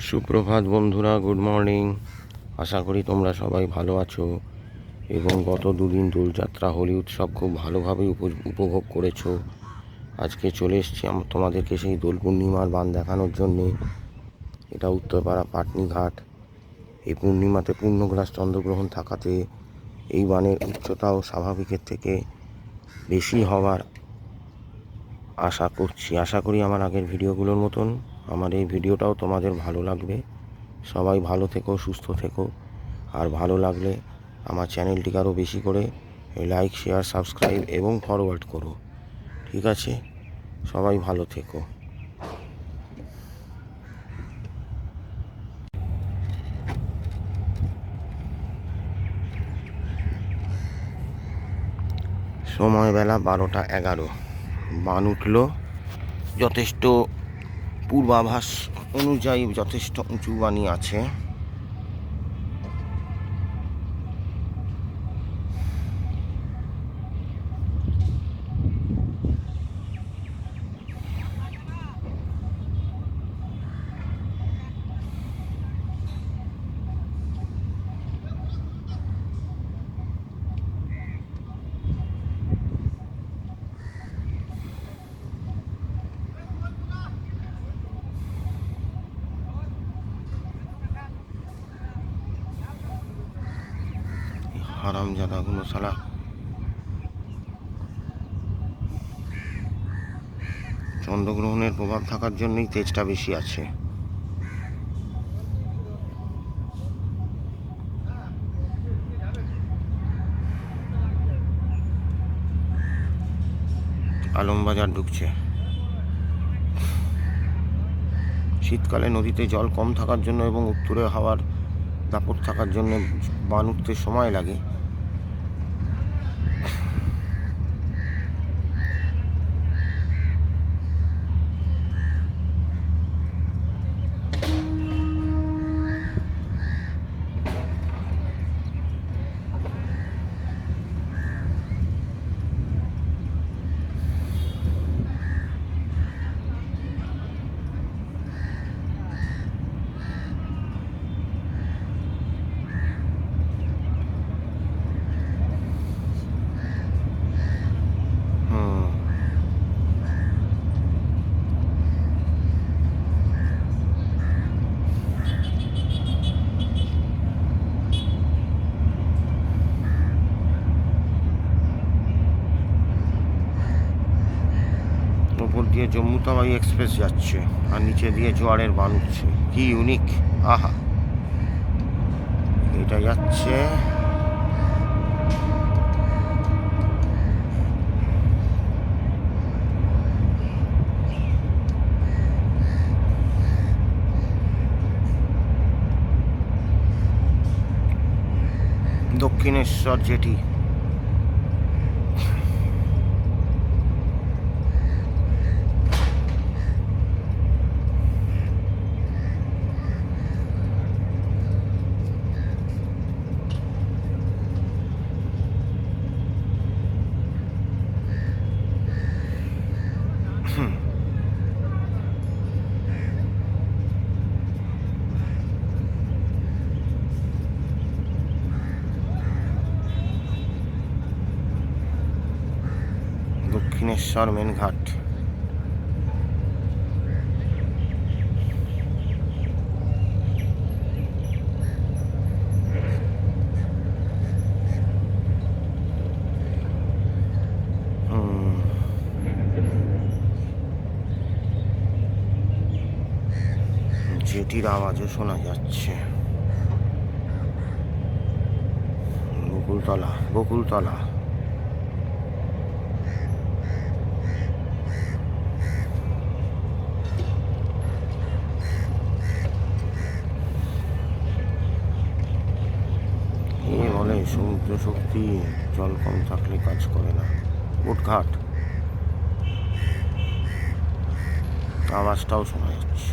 সুপ্রভাত বন্ধুরা, good morning. আশা করি তোমরা সবাই ভালো আছো এবং গত দুদিন দোলযাত্রা হোলি উৎসব খুব ভালোভাবে উপভোগ করেছো। আজকে চলে এসেছি তোমাদেরকে সেই দোল পূর্ণিমার বান দেখানোর জন্যে। এটা উত্তরপাড়া পাটনি ঘাট। এই পূর্ণিমাতে পূর্ণগ্রাস চন্দ্রগ্রহণ থাকাতে এই বানের উচ্চতাও স্বাভাবিকের থেকে বেশি হওয়ার আশা করি আমার আগের ভিডিওগুলোর মতন আমার এই ভিডিওটাও তোমাদের ভালো লাগবে। সবাই ভালো থেকো, সুস্থ থেকো। আর ভালো লাগলে আমার চ্যানেলটিকে আরও বেশি করে লাইক, শেয়ার, সাবস্ক্রাইব এবং ফরওয়ার্ড করো। ঠিক আছে, সবাই ভালো থেকো। সময় বেলা 12:11। বান উঠল যথেষ্ট, পূর্বাভাস অনুযায়ী যথেষ্ট উঁচু বানি আছে। হারামজাদাগুলো সালা চন্দ্রগ্রহণের প্রভাব থাকার জন্যই তেজটা বেশি আছে। আলমবাজার ঢুকছে। শীতকালে নদীতে জল কম থাকার জন্য এবং উত্তরে হাওয়ার দাপট থাকার জন্য বান উঠতে সময় লাগে। উপর দিয়ে জম্মু তাওয়াই এক্সপ্রেস যাচ্ছে আর নিচে দিয়ে জোয়ারের বান উঠছে। কি ইউনিক! আহা, এটা যাচ্ছে দক্ষিণেশ্বর জেটি। দক্ষিণেশ্বর মেন ঘাট। জেটির আওয়াজও শোনা যাচ্ছে। বকুলতলা। বলে সমুদ্র শক্তি, জল কম থাকলে কাজ করে না। উটঘাট, আওয়াজটাও শোনা যাচ্ছে।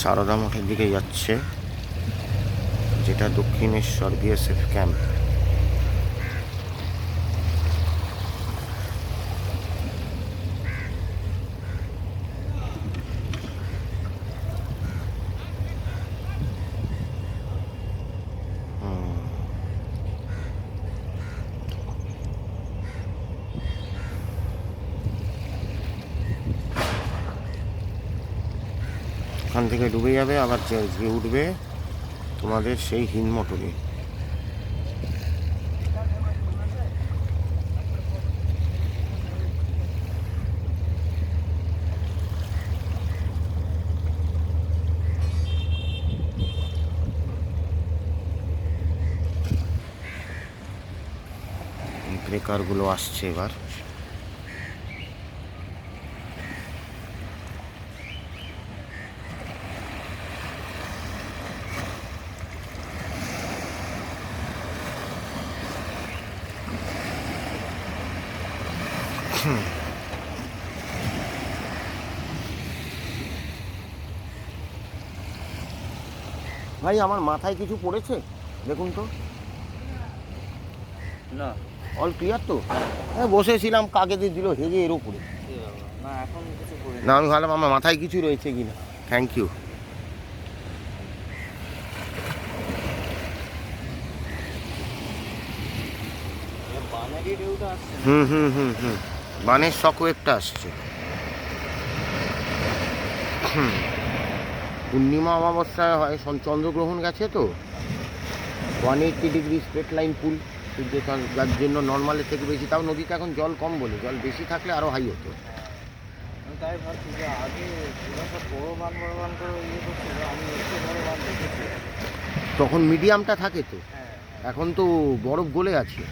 সারদা মঠের দিকে যাচ্ছে, যেটা দক্ষিণেশ্বর বিএসএফ ক্যাম্প। ওখান থেকে ডুবে যাবে, আবার যে উঠবে তোমাদের সেই হিন্দমোটরে। ব্রেকারগুলো আসছে এবার। ভাই আমার মাথায় কিছু পড়েছে দেখুন তো। না, অল ক্লিয়ার তো? হ্যাঁ, বসেছিলাম, কাকে দিয়ে দিল হেগে এর উপরে। না এখন কিছু করি না, আমি ভাবলাম আমার মাথায় কিছু রয়েছে কিনা। Thank you. বানারি ঢেউটা আসছে। হুম, বানের শকওয়েভটা আসছে। পূর্ণিমা অমাবস্যায় হয়, চন্দ্রগ্রহণ গেছে তো 180 ডিগ্রি স্ট্রেট লাইন পুল, যার জন্য নর্মালের থেকে বেশি। তাও নদীতে এখন জল কম বলে, জল বেশি থাকলে আরও হাই হতো। আমি তাই ভাবছি যে আগে পুরো সব বড় বান করে ইয়ে করছিল, আমি একটু বড় বান দেখেছি। তখন মিডিয়ামটা থাকে তো, হ্যাঁ, এখন তো বরফ গলে আছে।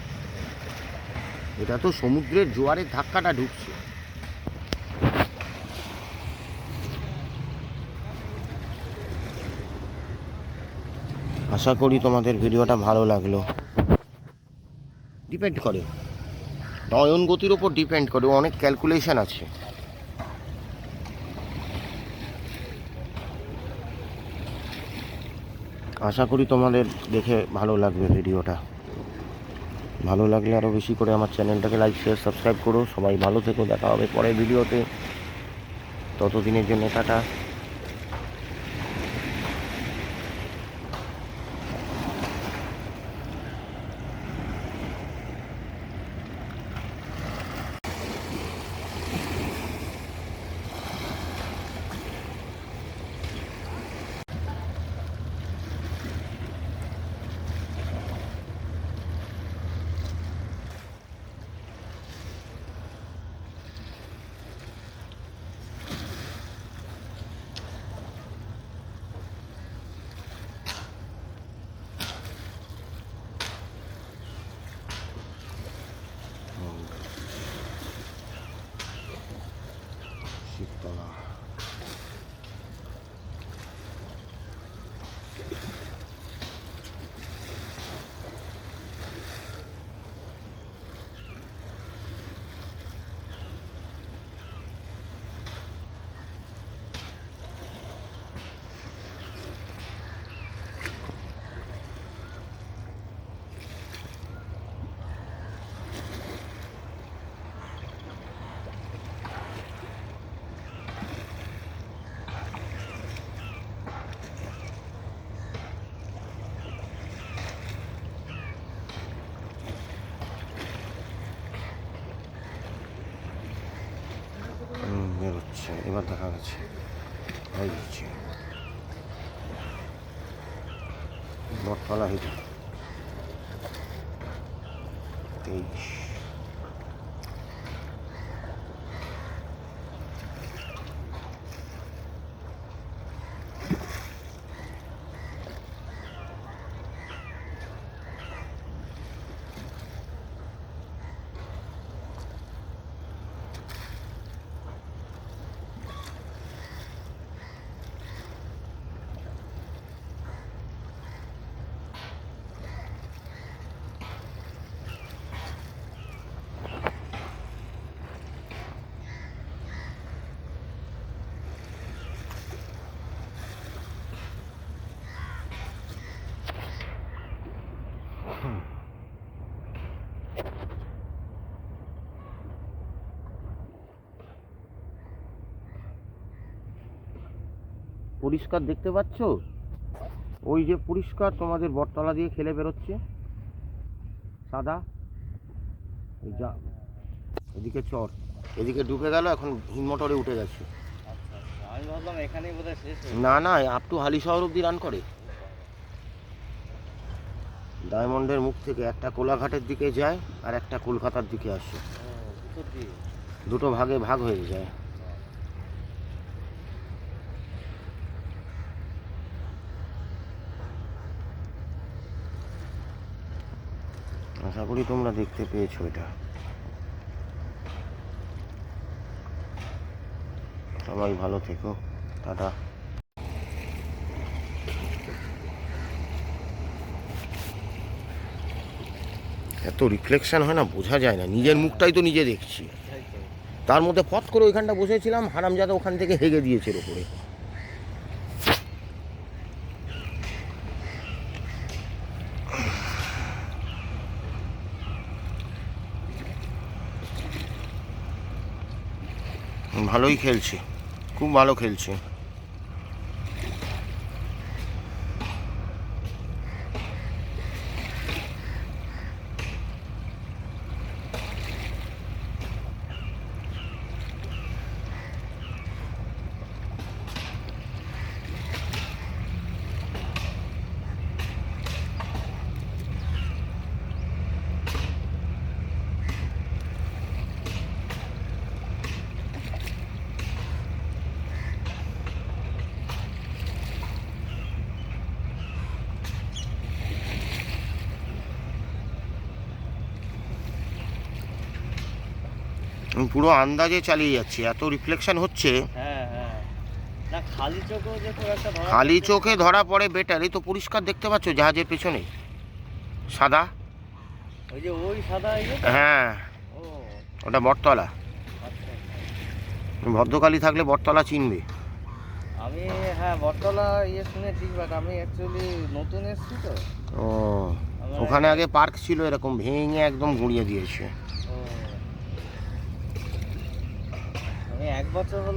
এটা তো সমুদ্রের জোয়ারের ধাক্কাটা ঢুকছে। আশা করি তোমাদের ভিডিওটা ভালো লাগলো। ডিপেন্ড করে, নয়ন গতির ওপর ডিপেন্ড করে, অনেক ক্যালকুলেশন আছে। আশা করি তোমাদের দেখে ভালো লাগবে ভিডিওটা। ভালো লাগলে আরও বেশি করে আমার চ্যানেলটাকে লাইক শেয়ার সাবস্ক্রাইব করো। সবাই ভালো থেকো, দেখা হবে পরের ভিডিওতে। ততদিনের জন্য টাটা। শিবতলা। বেরোচ্ছে এবার, দেখা গেছে হয়ে যাচ্ছে বটতলা হয়েছে 23। পরিষ্কার দেখতে পাচ্ছ? ওই যে পরিষ্কার তোমাদের বটতলা দিয়ে খেলে বেরোচ্ছে সাদা, এই যা এদিকে চর, এদিকে ডুবে গেল, এখন হিম মোটরে উঠে গেছে। আচ্ছা আচ্ছা, আমি ভাবলাম এখানেই বোধহয় শেষ হয়ে না না, আপ টু হালি শহর অব্দি রান করে। ডায়মন্ডের মুখ থেকে একটা কোলাঘাটের দিকে যায় আর একটা কলকাতার দিকে আসে, ভিতর দিয়ে। দুটো ভাগে ভাগ হয়ে যায়। আশা করি তোমরা দেখতে পেয়েছো এটা। সবাই ভালো থেকো, টাটা। এত রিফ্লেকশন হয় না, বোঝা যায় না, নিজের মুখটাই তো নিজে দেখছি। তাই তো। তার মধ্যে ফট করে ওইখানটা বসেছিলাম, হারামজাদা ওখান থেকে হেগে দিয়েছে এর ওপরে। ভালোই খেলছে, খুব ভালো খেলছে। আমি পুরো আন্দাজে চালিয়ে যাচ্ছি, এত রিফ্লেকশন হচ্ছে। হ্যাঁ হ্যাঁ, না খালি চোখেও যে খুব একটা ধরা খালি পড়ছে। চোখে ধরা পড়ে বেটার। এই তো পরিষ্কার দেখতে পাচ্ছ জাহাজের পেছনে সাদা। ওই যে ওই সাদা ইয়ে তো? হ্যাঁ, ও ওটা বটতলা। আচ্ছা। ভদ্রকালী থাকলে বটতলা চিনবে। আমি হ্যাঁ বটতলা ইয়ে শুনেছি, বাট আমি অ্যাকচুয়ালি নতুন এসেছি তো। ও, ওখানে আগে পার্ক ছিল, এরকম ভেঙে একদম গুঁড়িয়ে দিয়েছে। ও, আমি 1 বছর হলো